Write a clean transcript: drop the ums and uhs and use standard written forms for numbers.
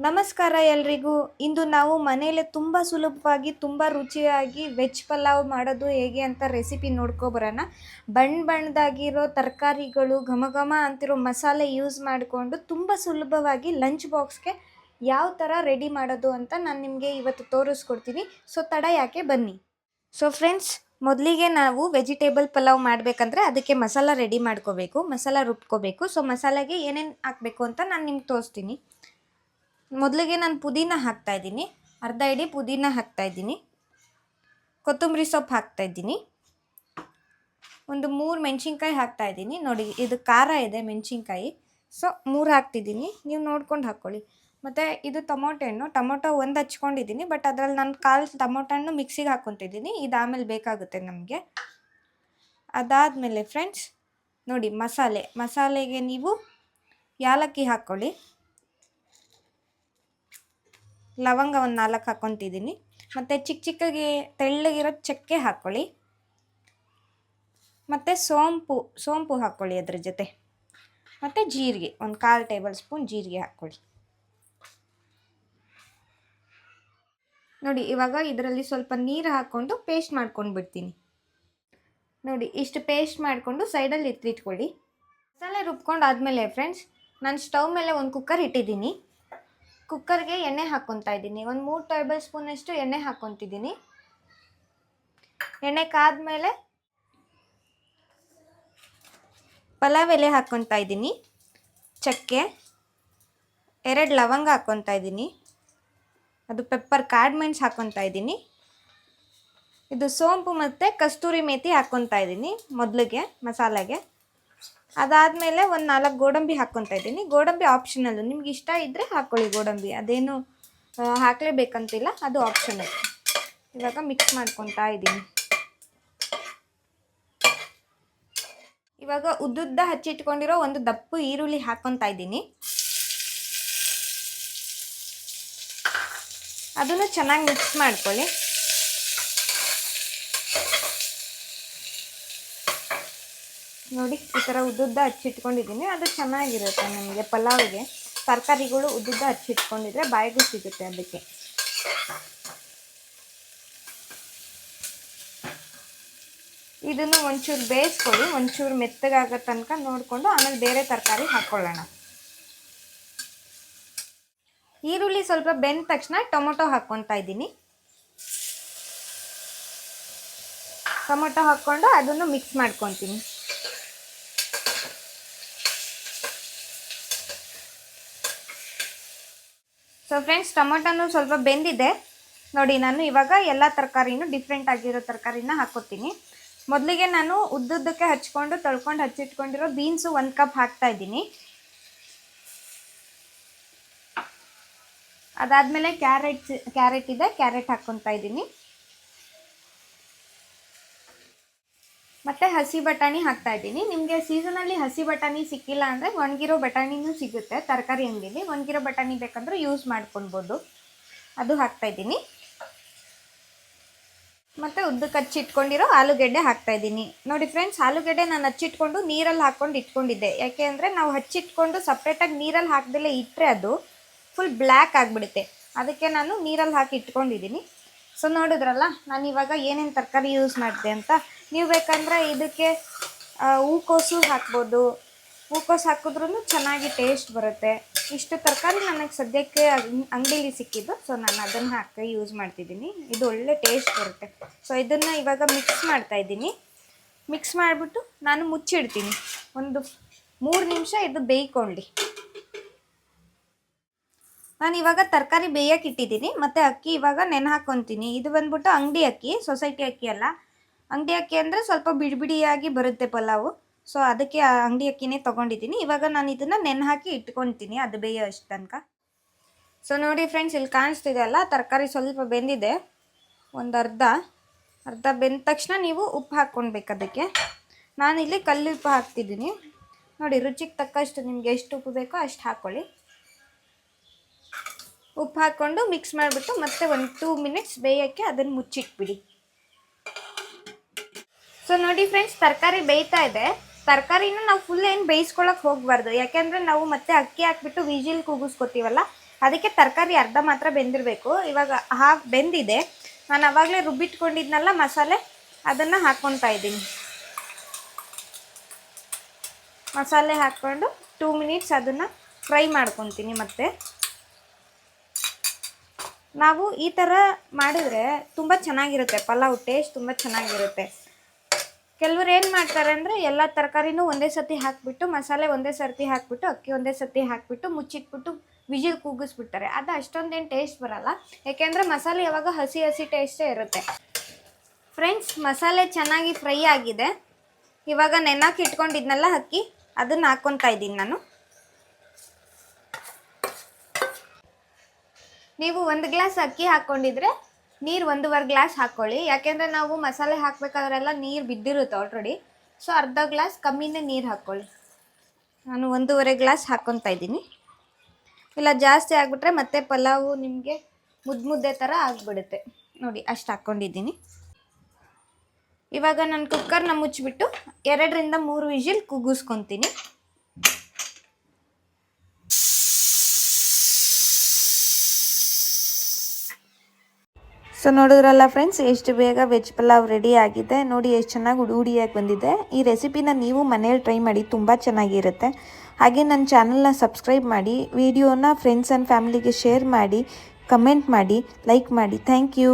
ನಮಸ್ಕಾರ ಎಲ್ರಿಗೂ. ಇಂದು ನಾವು ಮನೆಯಲ್ಲೇ ತುಂಬ ಸುಲಭವಾಗಿ ತುಂಬ ರುಚಿಯಾಗಿ ವೆಜ್ ಪಲಾವ್ ಮಾಡೋದು ಹೇಗೆ ಅಂತ ರೆಸಿಪಿ ನೋಡ್ಕೊಬರೋಣ. ಬಣ್ಣದಾಗಿರೋ ತರಕಾರಿಗಳು ಘಮ ಘಮ ಅಂತಿರೋ ಮಸಾಲೆ ಯೂಸ್ ಮಾಡಿಕೊಂಡು ತುಂಬ ಸುಲಭವಾಗಿ ಲಂಚ್ ಬಾಕ್ಸ್ಗೆ ಯಾವ ಥರ ರೆಡಿ ಮಾಡೋದು ಅಂತ ನಾನು ನಿಮಗೆ ಇವತ್ತು ತೋರಿಸ್ಕೊಡ್ತೀನಿ. ಸೊ ತಡ ಯಾಕೆ, ಬನ್ನಿ. ಸೊ ಫ್ರೆಂಡ್ಸ್, ಮೊದಲಿಗೆ ನಾವು ವೆಜಿಟೇಬಲ್ ಪಲಾವ್ ಮಾಡಬೇಕಂದ್ರೆ ಅದಕ್ಕೆ ಮಸಾಲ ರೆಡಿ ಮಾಡ್ಕೋಬೇಕು, ಮಸಾಲ ರುಬ್ಕೋಬೇಕು. ಸೊ ಮಸಾಲೆಗೆ ಏನೇನು ಹಾಕಬೇಕು ಅಂತ ನಾನು ನಿಮ್ಗೆ ತೋರಿಸ್ತೀನಿ. ಮೊದಲಿಗೆ ನಾನು ಪುದೀನ ಹಾಕ್ತಾಯಿದ್ದೀನಿ, ಅರ್ಧ ಇಡೀ ಪುದೀನ ಹಾಕ್ತಾಯಿದ್ದೀನಿ. ಕೊತ್ತಂಬರಿ ಸೊಪ್ಪು ಹಾಕ್ತಾಯಿದ್ದೀನಿ. ಒಂದು 3 ಮೆಣಸಿನ್ಕಾಯಿ ಹಾಕ್ತಾಯಿದ್ದೀನಿ. ನೋಡಿ, ಇದು ಖಾರ ಇದೆ ಮೆಣಸಿನ್ಕಾಯಿ, ಸೊ 3 ಹಾಕ್ತಿದ್ದೀನಿ. ನೀವು ನೋಡ್ಕೊಂಡು ಹಾಕ್ಕೊಳ್ಳಿ. ಮತ್ತು ಇದು ಟೊಮೊಟೊ ಒಂದು ಹಚ್ಕೊಂಡಿದ್ದೀನಿ, ಬಟ್ ಅದರಲ್ಲಿ ನಾನು 1/4 ಟೊಮೊಟೊ ಮಿಕ್ಸಿಗೆ ಹಾಕ್ಕೊತಿದ್ದೀನಿ. ಇದು ಆಮೇಲೆ ಬೇಕಾಗುತ್ತೆ ನಮಗೆ. ಅದಾದಮೇಲೆ ಫ್ರೆಂಡ್ಸ್ ನೋಡಿ, ಮಸಾಲೆಗೆ ನೀವು ಯಾಲಕ್ಕಿ ಹಾಕ್ಕೊಳ್ಳಿ, ಲವಂಗ ಒಂದು 4 ಹಾಕ್ಕೊತಿದ್ದೀನಿ. ಮತ್ತು ಚಿಕ್ಕಗೆ ತೆಳ್ಳಗಿರೋ ಚಕ್ಕೆ ಹಾಕ್ಕೊಳ್ಳಿ. ಮತ್ತು ಸೋಂಪು ಹಾಕ್ಕೊಳ್ಳಿ ಅದ್ರ ಜೊತೆ. ಮತ್ತು ಜೀರಿಗೆ ಒಂದು 1/4 ಟೇಬಲ್ ಸ್ಪೂನ್ ಜೀರಿಗೆ ಹಾಕ್ಕೊಳ್ಳಿ. ನೋಡಿ, ಇವಾಗ ಇದರಲ್ಲಿ ಸ್ವಲ್ಪ ನೀರು ಹಾಕ್ಕೊಂಡು ಪೇಸ್ಟ್ ಮಾಡ್ಕೊಂಡು ಬಿಡ್ತೀನಿ. ನೋಡಿ, ಇಷ್ಟು ಪೇಸ್ಟ್ ಮಾಡಿಕೊಂಡು ಸೈಡಲ್ಲಿ ಇಟ್ಕೊಳ್ಳಿ. ಮಸಾಲೆ ರುಬ್ಕೊಂಡು ಆದಮೇಲೆ ಫ್ರೆಂಡ್ಸ್, ನಾನು ಸ್ಟವ್ ಮೇಲೆ ಒಂದು ಕುಕ್ಕರ್ ಇಟ್ಟಿದ್ದೀನಿ. ಕುಕ್ಕರ್ಗೆ ಎಣ್ಣೆ ಹಾಕ್ಕೊತಾ ಇದ್ದೀನಿ. ಒಂದು 3 ಟೇಬಲ್ ಸ್ಪೂನಷ್ಟು ಎಣ್ಣೆ ಹಾಕ್ಕೊತಿದ್ದೀನಿ. ಎಣ್ಣೆ ಕಾದ್ಮೇಲೆ ಪಲಾವ್ ಎಲೆ ಹಾಕ್ಕೊತಾ ಇದ್ದೀನಿ, ಚಕ್ಕೆ, 2 ಲವಂಗ ಹಾಕ್ಕೊತಾ ಇದ್ದೀನಿ, ಅದು ಪೆಪ್ಪರ್ ಕಾಡ್ಮೆಣ್ಸ್ ಹಾಕ್ಕೊತಾ ಇದ್ದೀನಿ. ಇದು ಸೋಂಪು ಮತ್ತು ಕಸ್ತೂರಿ ಮೇಥಿ ಹಾಕ್ಕೊತಾ ಇದ್ದೀನಿ ಮೊದಲಿಗೆ ಮಸಾಲೆಗೆ. ಅದಾದಮೇಲೆ ಒಂದು 4 ಗೋಡಂಬಿ ಹಾಕ್ಕೊತಾ ಇದ್ದೀನಿ. ಗೋಡಂಬಿ ಆಪ್ಷನಲ್ಲು, ನಿಮ್ಗೆ ಇಷ್ಟ ಇದ್ದರೆ ಹಾಕ್ಕೊಳ್ಳಿ ಗೋಡಂಬಿ, ಅದೇನು ಹಾಕಲೇಬೇಕಂತಿಲ್ಲ, ಅದು ಆಪ್ಷನಲ್. ಇವಾಗ ಮಿಕ್ಸ್ ಮಾಡ್ಕೊತಾ ಇದ್ದೀನಿ. ಇವಾಗ ಉದ್ದುದ್ದ ಹಚ್ಚಿಟ್ಕೊಂಡಿರೋ ಒಂದು ದಪ್ಪು ಈರುಳ್ಳಿ ಹಾಕ್ಕೊತಾ ಇದ್ದೀನಿ. ಅದನ್ನು ಚೆನ್ನಾಗಿ ಮಿಕ್ಸ್ ಮಾಡ್ಕೊಳ್ಳಿ. ನೋಡಿ, ಈ ಥರ ಉದ್ದುದ್ದ ಹಚ್ಚಿಟ್ಕೊಂಡಿದ್ದೀನಿ. ಅದು ಚೆನ್ನಾಗಿರುತ್ತೆ ನಮಗೆ ಪಲಾವ್ಗೆ. ತರಕಾರಿಗಳು ಉದ್ದುದ್ದ ಹಚ್ಚಿಟ್ಕೊಂಡಿದ್ರೆ ಬಾಯಿಗೂ ಸಿಗುತ್ತೆ ಅದಕ್ಕೆ. ಇದನ್ನು ಒಂಚೂರು ಬೇಯಿಸ್ಕೊಳ್ಳಿ, ಒಂಚೂರು ಮೆತ್ತಗಾಗೋ ತನಕ ನೋಡಿಕೊಂಡು ಆಮೇಲೆ ಬೇರೆ ತರಕಾರಿ ಹಾಕ್ಕೊಳ್ಳೋಣ. ಈರುಳ್ಳಿ ಸ್ವಲ್ಪ ಬೆಂದ ತಕ್ಷಣ ಟೊಮೊಟೊ ಹಾಕ್ಕೊತಾ ಇದ್ದೀನಿ. ಟೊಮೊಟೊ ಹಾಕ್ಕೊಂಡು ಅದನ್ನು ಮಿಕ್ಸ್ ಮಾಡ್ಕೊತೀನಿ. ಸೊ ಫ್ರೆಂಡ್ಸ್, ಟೊಮೊಟೊನು ಸ್ವಲ್ಪ ಬೆಂದಿದೆ. ನೋಡಿ, ನಾನು ಇವಾಗ ಎಲ್ಲ ತರಕಾರಿನೂ ಡಿಫ್ರೆಂಟ್ ಆಗಿರೋ ತರಕಾರಿನ ಹಾಕ್ಕೊತೀನಿ. ಮೊದಲಿಗೆ ನಾನು ಉದ್ದುದ್ದಕ್ಕೆ ತೊಳ್ಕೊಂಡು ಹಚ್ಚಿಟ್ಕೊಂಡಿರೋ ಬೀನ್ಸು 1 ಕಪ್ ಹಾಕ್ತಾ ಇದ್ದೀನಿ. ಅದಾದಮೇಲೆ ಕ್ಯಾರೆಟ್ ಇದೆ, ಕ್ಯಾರೆಟ್ ಹಾಕ್ಕೊತಾ ಇದ್ದೀನಿ. ಮತ್ತು ಹಸಿ ಬಟಾಣಿ ಹಾಕ್ತಾ ಇದ್ದೀನಿ. ನಿಮಗೆ ಸೀಸನಲ್ಲಿ ಹಸಿ ಬಟಾಣಿ ಸಿಕ್ಕಿಲ್ಲ ಅಂದರೆ ಒಣಗಿರೋ ಬಟಾಣಿನೂ ಸಿಗುತ್ತೆ ತರಕಾರಿ ಅಂಗಡಿಲಿ. ಒಣಗಿರೋ ಬಟಾಣಿ ಬೇಕಂದ್ರೆ ಯೂಸ್ ಮಾಡ್ಕೊಳ್ಬೋದು. ಅದು ಹಾಕ್ತಾಯಿದ್ದೀನಿ. ಮತ್ತು ಉದ್ದಕ್ಕೆ ಹಚ್ಚಿಟ್ಕೊಂಡಿರೋ ಆಲೂಗೆಡ್ಡೆ ಹಾಕ್ತಾಯಿದ್ದೀನಿ. ನೋಡಿ ಫ್ರೆಂಡ್ಸ್, ಆಲೂಗೆಡ್ಡೆ ನಾನು ಹಚ್ಚಿಟ್ಕೊಂಡು ನೀರಲ್ಲಿ ಹಾಕ್ಕೊಂಡು ಇಟ್ಕೊಂಡಿದ್ದೆ. ಯಾಕೆ ಅಂದರೆ ನಾವು ಹಚ್ಚಿಟ್ಕೊಂಡು ಸಪ್ರೇಟಾಗಿ ನೀರಲ್ಲಿ ಹಾಕ್ದಲೇ ಇಟ್ಟರೆ ಅದು ಫುಲ್ ಬ್ಲ್ಯಾಕ್ ಆಗಿಬಿಡುತ್ತೆ. ಅದಕ್ಕೆ ನಾನು ನೀರಲ್ಲಿ ಹಾಕಿ ಇಟ್ಕೊಂಡಿದ್ದೀನಿ. ಸೊ ನೋಡಿದ್ರಲ್ಲ, ನಾನು ಇವಾಗ ಏನೇನು ತರಕಾರಿ ಯೂಸ್ ಮಾಡಿದೆ ಅಂತ. ನೀವು ಬೇಕಂದರೆ ಇದಕ್ಕೆ ಹೂಕೋಸು ಹಾಕ್ಬೋದು. ಹೂಕೋಸು ಹಾಕಿದ್ರೂ ಚೆನ್ನಾಗಿ ಟೇಸ್ಟ್ ಬರುತ್ತೆ. ಇಷ್ಟು ತರಕಾರಿ ನನಗೆ ಸದ್ಯಕ್ಕೆ ಅಂಗಡೀಲಿ ಸಿಕ್ಕಿದ್ದು, ಸೊ ನಾನು ಅದನ್ನು ಹಾಕಿ ಯೂಸ್ ಮಾಡ್ತಿದ್ದೀನಿ. ಇದು ಒಳ್ಳೆ ಟೇಸ್ಟ್ ಬರುತ್ತೆ. ಸೊ ಇದನ್ನು ಇವಾಗ ಮಿಕ್ಸ್ ಮಾಡ್ತಾಯಿದ್ದೀನಿ. ಮಿಕ್ಸ್ ಮಾಡಿಬಿಟ್ಟು ನಾನು ಮುಚ್ಚಿಡ್ತೀನಿ. ಒಂದು 3 ನಿಮಿಷ ಇದು ಬೇಯ್ಕೊಳ್ಳಿ. ನಾನು ಇವಾಗ ತರಕಾರಿ ಬೇಯಕ್ಕೆ ಇಟ್ಟಿದ್ದೀನಿ. ಮತ್ತು ಅಕ್ಕಿ ಇವಾಗ ನೆನೆ ಹಾಕ್ಕೊತೀನಿ. ಇದು ಬಂದ್ಬಿಟ್ಟು ಅಂಗಡಿ ಅಕ್ಕಿ, ಸೊಸೈಟಿ ಅಕ್ಕಿ ಅಲ್ಲ. ಅಂಗಡಿ ಅಕ್ಕಿ ಅಂದರೆ ಸ್ವಲ್ಪ ಬಿಡಿಯಾಗಿ ಬರುತ್ತೆ ಪಲಾವು. ಸೊ ಅದಕ್ಕೆ ಅಂಗಡಿ ಅಕ್ಕಿನೇ ತೊಗೊಂಡಿದ್ದೀನಿ. ಇವಾಗ ನಾನು ಇದನ್ನು ನೆನೆ ಹಾಕಿ ಇಟ್ಕೊತೀನಿ, ಅದು ಬೇಯೋ ಅಷ್ಟು ತನಕ. ಸೊ ನೋಡಿ ಫ್ರೆಂಡ್ಸ್, ಇಲ್ಲಿ ಕಾಣಿಸ್ತಿದೆ ಅಲ್ಲ, ತರಕಾರಿ ಸ್ವಲ್ಪ ಬೆಂದಿದೆ. ಒಂದು ಅರ್ಧ ಬೆಂದ ತಕ್ಷಣ ನೀವು ಉಪ್ಪು ಹಾಕ್ಕೊಳ್ಬೇಕು ಅದಕ್ಕೆ. ನಾನಿಲ್ಲಿ ಕಲ್ಲುಪ್ಪು ಹಾಕ್ತಿದ್ದೀನಿ. ನೋಡಿ, ರುಚಿಗೆ ತಕ್ಕಷ್ಟು ನಿಮಗೆ ಎಷ್ಟು ಉಪ್ಪು ಬೇಕೋ ಅಷ್ಟು ಹಾಕ್ಕೊಳ್ಳಿ. ಉಪ್ಪು ಹಾಕ್ಕೊಂಡು ಮಿಕ್ಸ್ ಮಾಡಿಬಿಟ್ಟು ಮತ್ತೆ ಒಂದು 2 ಮಿನಿಟ್ಸ್ ಬೇಯೋಕ್ಕೆ ಅದನ್ನು ಮುಚ್ಚಿಟ್ಬಿಡಿ. ಸೊ ನೋಡಿ ಫ್ರೆಂಡ್ಸ್, ತರಕಾರಿ ಬೇಯ್ತಾ ಇದೆ. ತರಕಾರಿನ ನಾವು ಫುಲ್ ಏನು ಬೇಯಿಸ್ಕೊಳಕ್ಕೆ ಹೋಗಬಾರ್ದು. ಯಾಕೆಂದರೆ ನಾವು ಮತ್ತೆ ಅಕ್ಕಿ ಹಾಕ್ಬಿಟ್ಟು ವಿಜಿಲ್ ಕೂಗಿಸ್ಕೊತೀವಲ್ಲ, ಅದಕ್ಕೆ ತರಕಾರಿ ಅರ್ಧ ಮಾತ್ರ ಬೆಂದಿರಬೇಕು. ಇವಾಗ ಹಾಫ್ ಬೆಂದಿದೆ. ನಾನು ಆವಾಗಲೇ ರುಬ್ಬಿಟ್ಕೊಂಡಿದ್ನಲ್ಲ ಮಸಾಲೆ, ಅದನ್ನು ಹಾಕ್ಕೊತಾ ಇದ್ದೀನಿ. ಮಸಾಲೆ ಹಾಕ್ಕೊಂಡು 2 ಮಿನಿಟ್ಸ್ ಅದನ್ನು ಫ್ರೈ ಮಾಡ್ಕೊತೀನಿ. ಮತ್ತು ನಾವು ಈ ಥರ ಮಾಡಿದರೆ ತುಂಬ ಚೆನ್ನಾಗಿರುತ್ತೆ ಪಲಾವ್, ಟೇಸ್ಟ್ ತುಂಬ ಚೆನ್ನಾಗಿರುತ್ತೆ. ಕೆಲವ್ರು ಏನು ಮಾಡ್ತಾರೆ ಅಂದರೆ ಎಲ್ಲ ತರಕಾರಿನೂ ಒಂದೇ ಸತಿ ಹಾಕಿಬಿಟ್ಟು, ಮಸಾಲೆ ಒಂದೇ ಸರ್ತಿ ಹಾಕಿಬಿಟ್ಟು, ಅಕ್ಕಿ ಒಂದೇ ಸತಿ ಹಾಕಿಬಿಟ್ಟು ಮುಚ್ಚಿಟ್ಬಿಟ್ಟು ವಿಜಿಲ್ ಕೂಗಿಸ್ಬಿಡ್ತಾರೆ. ಅದು ಅಷ್ಟೊಂದೇನು ಟೇಸ್ಟ್ ಬರೋಲ್ಲ, ಏಕೆಂದರೆ ಮಸಾಲೆ ಯಾವಾಗ ಹಸಿ ಹಸಿ ಟೇಸ್ಟೇ ಇರುತ್ತೆ. ಫ್ರೆಂಡ್ಸ್, ಮಸಾಲೆ ಚೆನ್ನಾಗಿ ಫ್ರೈ ಆಗಿದೆ. ಇವಾಗ ನೆನಕ್ಕೆ ಇಟ್ಕೊಂಡಿದ್ನಲ್ಲ ಅಕ್ಕಿ, ಅದನ್ನು ಹಾಕ್ಕೊತಾ ಇದ್ದೀನಿ ನಾನು. ನೀವು 1 ಗ್ಲಾಸ್ ಅಕ್ಕಿ ಹಾಕ್ಕೊಂಡಿದ್ರೆ ನೀರು 1.5 ಗ್ಲಾಸ್ ಹಾಕ್ಕೊಳ್ಳಿ. ಯಾಕೆಂದರೆ ನಾವು ಮಸಾಲೆ ಹಾಕಬೇಕಾದ್ರೆಲ್ಲ ನೀರು ಬಿದ್ದಿರುತ್ತೆ ಆಲ್ರೆಡಿ. ಸೊ ಅರ್ಧ ಗ್ಲಾಸ್ ಕಮ್ಮಿನೇ ನೀರು ಹಾಕ್ಕೊಳ್ಳಿ. ನಾನು 1.5 ಗ್ಲಾಸ್ ಹಾಕ್ಕೊತಾ ಇದ್ದೀನಿ. ಇಲ್ಲ ಜಾಸ್ತಿ ಆಗಿಬಿಟ್ರೆ ಮತ್ತೆ ಪಲಾವು ನಿಮಗೆ ಮುದ್ದೆ ಥರ ಆಗಿಬಿಡುತ್ತೆ. ನೋಡಿ, ಅಷ್ಟು ಹಾಕ್ಕೊಂಡಿದ್ದೀನಿ. ಇವಾಗ ನಾನು ಕುಕ್ಕರ್ನ ಮುಚ್ಚಿಬಿಟ್ಟು 2ರಿಂದ 3 ವಿಜಿಲ್ ಕೂಗಿಸ್ಕೊತೀನಿ. ಸೊ ನೋಡಿದ್ರಲ್ಲ ಫ್ರೆಂಡ್ಸ್, ಎಷ್ಟು ಬೇಗ ವೆಜ್ ಪಲಾವ್ ರೆಡಿ ಆಗಿದೆ. ನೋಡಿ ಎಷ್ಟು ಚೆನ್ನಾಗಿ ಉಡಿಯಾಗಿ ಬಂದಿದೆ. ಈ ರೆಸಿಪಿನ ನೀವು ಮನೇಲಿ ಟ್ರೈ ಮಾಡಿ, ತುಂಬ ಚೆನ್ನಾಗಿರುತ್ತೆ. ಹಾಗೆ ನನ್ನ ಚಾನಲ್ನ ಸಬ್ಸ್ಕ್ರೈಬ್ ಮಾಡಿ, ವಿಡಿಯೋನ ಫ್ರೆಂಡ್ಸ್ ಆ್ಯಂಡ್ ಫ್ಯಾಮಿಲಿಗೆ ಶೇರ್ ಮಾಡಿ, ಕಮೆಂಟ್ ಮಾಡಿ, ಲೈಕ್ ಮಾಡಿ. Thank you.